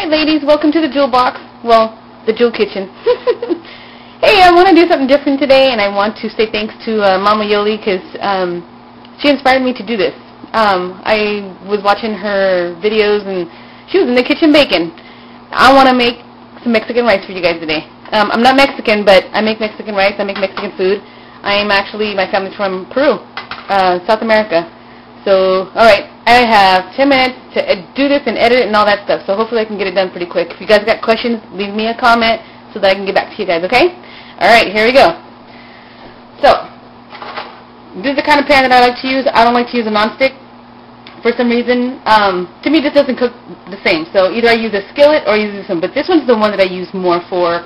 Hi ladies, welcome to the Jewel box. Well, the Jewel kitchen. Hey, I want to do something different today, and I want to say thanks to Mama Yoli because she inspired me to do this. I was watching her videos, and she was in the kitchen baking. I want to make some Mexican rice for you guys today. I'm not Mexican, but I make Mexican rice. I make Mexican food. I am actually, my family's from Peru, South America. So, alright, I have 10 minutes to do this and edit it and all that stuff, so hopefully I can get it done pretty quick. If you guys got questions, leave me a comment so that I can get back to you guys, okay? Alright, here we go. So, this is the kind of pan that I like to use. I don't like to use a nonstick for some reason. To me, this doesn't cook the same, so either I use a skillet or I use this one, but this one's the one that I use more for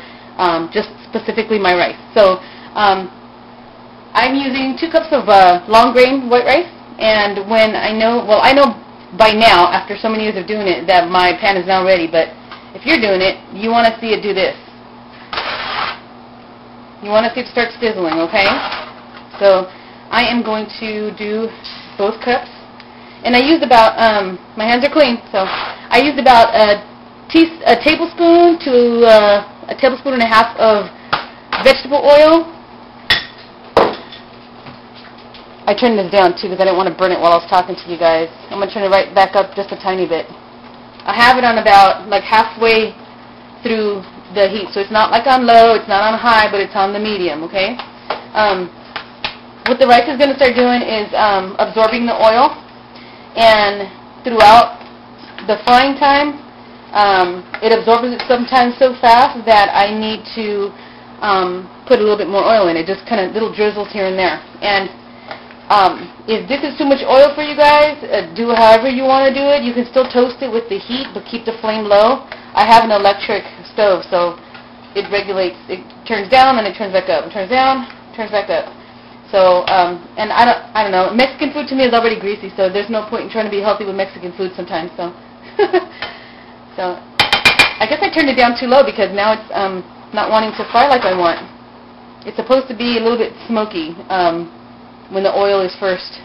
just specifically my rice. So, I'm using 2 cups of long grain white rice. And when I know by now, after so many years of doing it, that my pan is now ready, but if you're doing it, you want to see it do this. You want to see it start sizzling, okay? So I am going to do both cups. And I used about, my hands are clean, so I used about a tablespoon to a tablespoon and a half of vegetable oil. I turned this down too because I didn't want to burn it while I was talking to you guys. I'm going to turn it right back up just a tiny bit. I have it on about like halfway through the heat, so it's not like on low, it's not on high, but it's on the medium, okay? What the rice is going to start doing is absorbing the oil, and throughout the frying time, it absorbs it sometimes so fast that I need to put a little bit more oil in it, just kind of little drizzles here and there. And if this is too much oil for you guys, do however you want to do it. You can still toast it with the heat, but keep the flame low. I have an electric stove, so it regulates. It turns down and it turns back up. It turns down, turns back up. So, and I don't know. Mexican food to me is already greasy, so there's no point in trying to be healthy with Mexican food sometimes. So, so I guess I turned it down too low because now it's not wanting to fry like I want. It's supposed to be a little bit smoky. When the oil is first,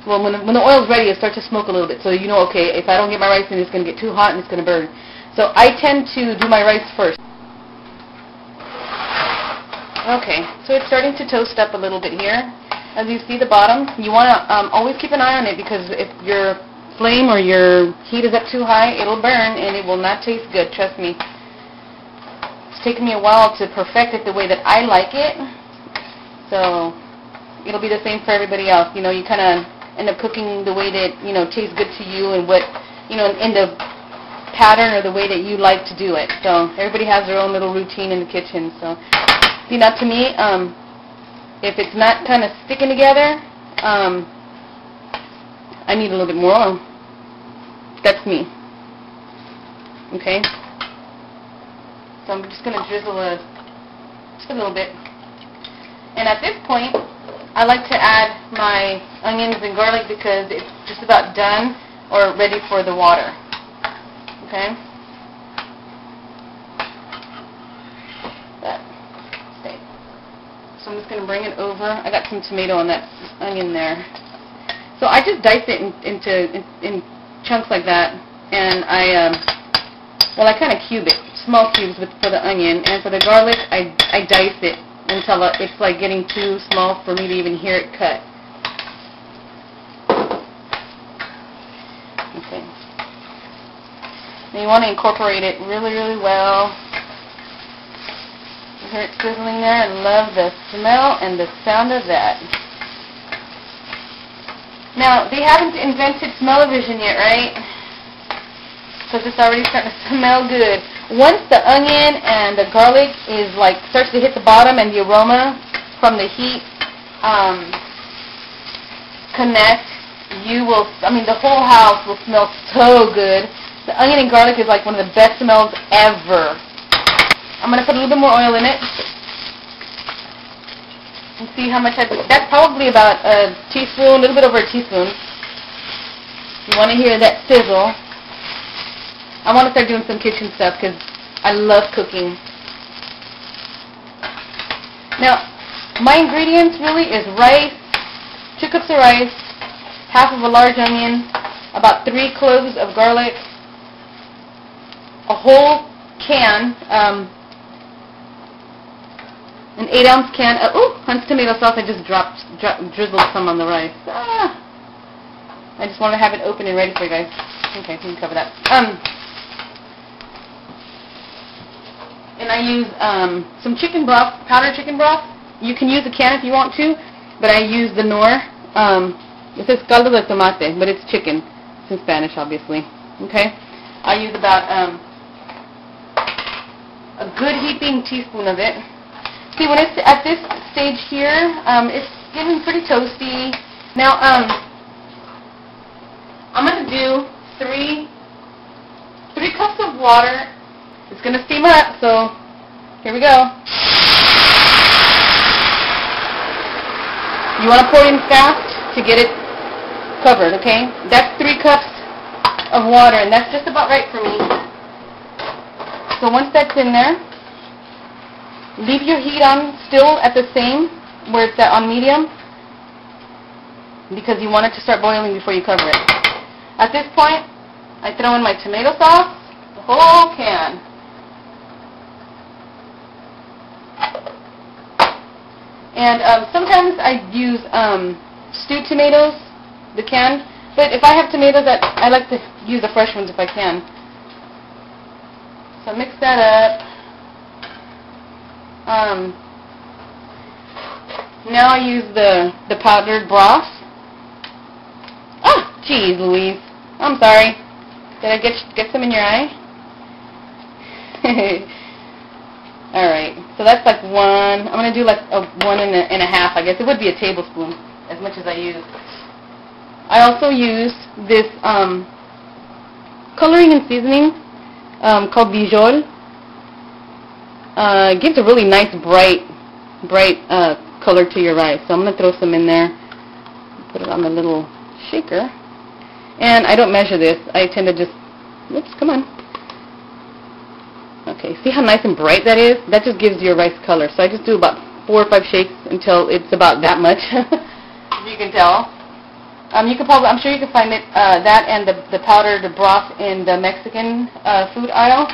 well, when the oil is ready, it starts to smoke a little bit. So you know, okay, if I don't get my rice in, it's going to get too hot and it's going to burn. So I tend to do my rice first. Okay, so it's starting to toast up a little bit here. As you see the bottom, you want to always keep an eye on it because if your flame or your heat is up too high, it'll burn and it will not taste good, trust me. It's taken me a while to perfect it the way that I like it. So it'll be the same for everybody else. You know, you kind of end up cooking the way that, you know, tastes good to you and what, you know, in the pattern or the way that you like to do it. So everybody has their own little routine in the kitchen. So, see, now to me, if it's not kind of sticking together, I need a little bit more oil. That's me. Okay? So I'm just going to drizzle just a little bit. And at this point, I like to add my onions and garlic because it's just about done or ready for the water. Okay? So I'm just going to bring it over. I got some tomato on that onion there. So I just dice it in chunks like that, and I kind of cube it, small cubes for the onion, and for the garlic, I dice it until it's like getting too small for me to even hear it cut. Okay. Now you want to incorporate it really, really well. You hear it sizzling there? I love the smell and the sound of that. Now, they haven't invented smell-o-vision yet, right? Because it's already starting to smell good. Once the onion and the garlic is like starts to hit the bottom and the aroma from the heat connect, you will, I mean, the whole house will smell so good. The onion and garlic is like one of the best smells ever. I'm going to put a little bit more oil in it and see how much that's probably about a teaspoon, a little bit over a teaspoon. You want to hear that sizzle. I want to start doing some kitchen stuff because I love cooking. Now, my ingredients really is rice, 2 cups of rice, half of a large onion, about 3 cloves of garlic, a whole can, an 8-ounce can. Hunt's tomato sauce. I just drizzled some on the rice. I just want to have it open and ready for you guys. Okay, we can cover that. And I use some chicken broth, powdered chicken broth. You can use a can if you want to, but I use the Knorr. It says caldo de tomate, but it's chicken. It's in Spanish, obviously. Okay? I use about a good heaping teaspoon of it. See, when it's at this stage here, it's getting pretty toasty. Now, I'm going to do 3 cups of water. It's going to steam up, so here we go. You want to pour it in fast to get it covered, okay? That's 3 cups of water, and that's just about right for me. So once that's in there, leave your heat on still at the same, where it's at on medium, because you want it to start boiling before you cover it. At this point, I throw in my tomato sauce, the whole can. And sometimes I use stewed tomatoes, the can, but if I have tomatoes, I like to use the fresh ones if I can. So mix that up. Now I use the powdered broth. Oh, geez, Louise. I'm sorry. Did I get some in your eye? Alright, so that's like 1. I'm going to do like a 1 and a half, I guess. It would be a tablespoon, as much as I use. I also use this coloring and seasoning called Jules. It gives a really nice, bright color to your rice. So I'm going to throw some in there. Put it on the little shaker. And I don't measure this. I tend to just, oops, come on. Okay, see how nice and bright that is? That just gives your rice color. So I just do about 4 or 5 shakes until it's about that much. You can tell. You can probably, I'm sure you can find it, that and the powdered broth in the Mexican food aisle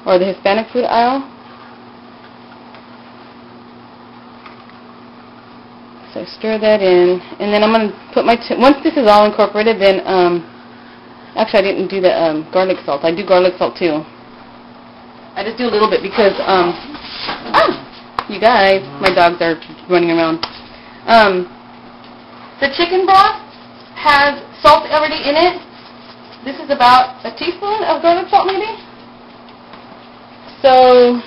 or the Hispanic food aisle. So I stir that in, and then I'm going to put my, once this is all incorporated, then, actually I didn't do the garlic salt. I do garlic salt too. I just do a little bit because, you guys, my dogs are running around. The chicken broth has salt already in it. This is about a teaspoon of garlic salt maybe. So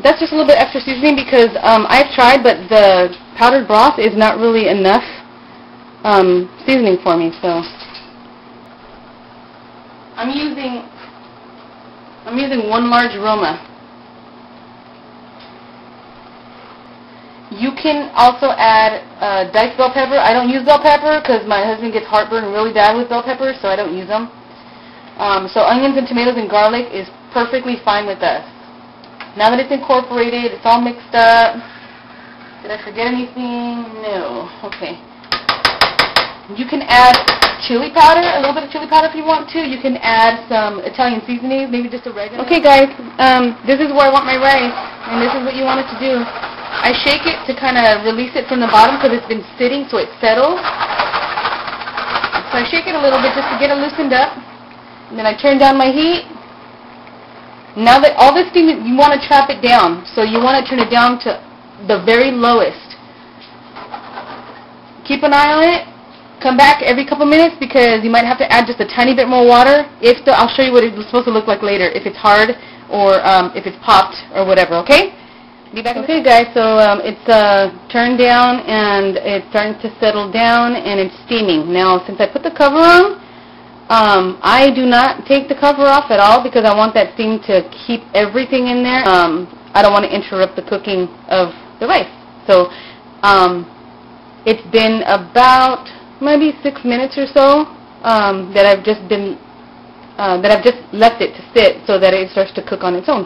that's just a little bit extra seasoning because I've tried, but the powdered broth is not really enough seasoning for me. So I'm using 1 large Roma. You can also add diced bell pepper. I don't use bell pepper because my husband gets heartburn really bad with bell pepper, so I don't use them. So onions and tomatoes and garlic is perfectly fine with us. Now that it's incorporated, it's all mixed up. Did I forget anything? No. Okay. You can add chili powder, a little bit of chili powder if you want to. You can add some Italian seasonings, maybe just oregano. Okay, guys, this is where I want my rice, and this is what you want it to do. I shake it to kind of release it from the bottom because it's been sitting, so it settles. So I shake it a little bit just to get it loosened up. And then I turn down my heat. Now that all this steam, you want to trap it down. So you want to turn it down to the very lowest. Keep an eye on it. Come back every couple minutes because you might have to add just a tiny bit more water. I'll show you what it's supposed to look like later, if it's hard or if it's popped or whatever, okay? Be back. Okay, guys, so it's turned down and it's starting to settle down and it's steaming. Now, since I put the cover on, I do not take the cover off at all because I want that steam to keep everything in there. I don't want to interrupt the cooking of the rice. So it's been about maybe 6 minutes or so that I've just left it to sit so that it starts to cook on its own.